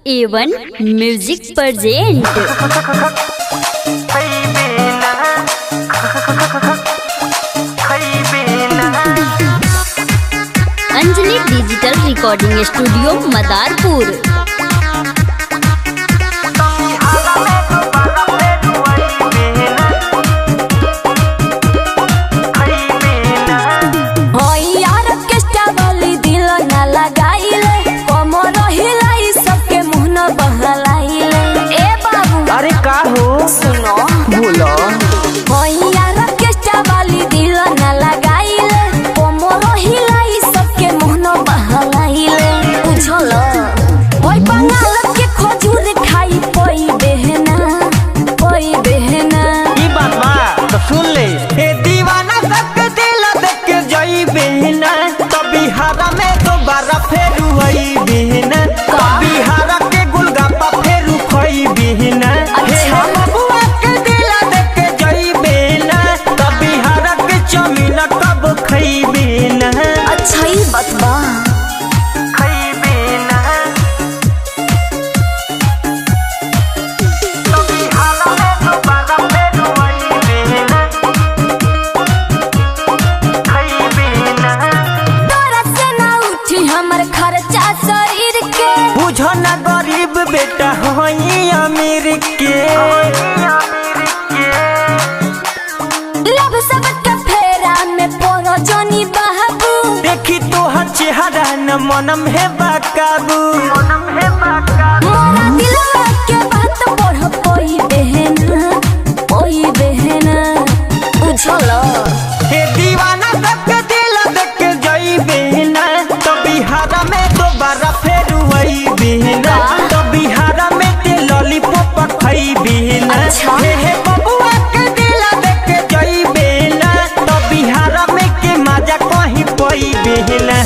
A1 music present. Anjali digital recording studio Madarpur. अरे का हो सुनो बोलो वाली दिल न लगाइले कोमरो हिलाई सबके मुँह न बहलाइले बुझल ओइ बंगाल के खजूर खाई पई बहना ई बात बा तो सुन ले ए दीवाना सबके दिल देख के जई बहना तो बिहार में दोबारा फेर वही बहना तो बिहार के गुलगप्पा फेर खोई बहना अच्छा बबुआ के दिल देख के जई बहना तो बिहार के चमीन कब खई बहना। अच्छा ही बतबा हमर खर्चा शरीर के बुझो ना गरीब बेटा होई अमीर के लब सब के फेरा में पोरो जनी बाबू देखी तोहर चेहरा न मनम है बाकाबू मोरा दिलवा के बात पढ़ कोई बहना बुझल हे दीवाना सबके दिल देख के जई बहना तो बिहार में दोबारा फेर वही बहना तो बिहार में ते लॉलीपॉप खाई बहना। अच्छा। हे बबुआ के दिल देख के जई बहना तो बिहार में के मजा कहीं पई बहना।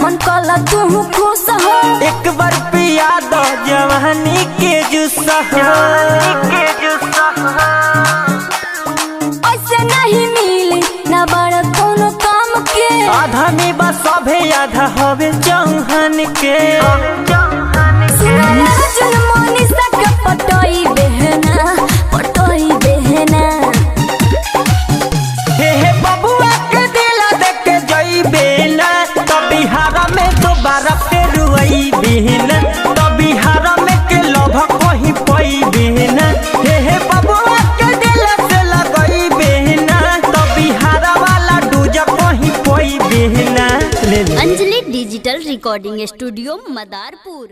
मन कला तू खुश हो एक बार पिया दो जवानी के जुस्स हो ऐसे नहीं मिली ना बड़ कोनो काम के आधा में बस सभे आधा होवे चौहान के सुना अर्जुन मोनिसा के पटोई बहना हे बबुआ के दिल देख के जई बेना तो बिहार में दोबारा फेर वही बहना तो बिहार में के लोभ कहीं पई बहना हे बबुआ के दिल से लगई बहना तो बिहार वाला दूज कहीं पई बहना। Anjali digital recording studio Madarpur.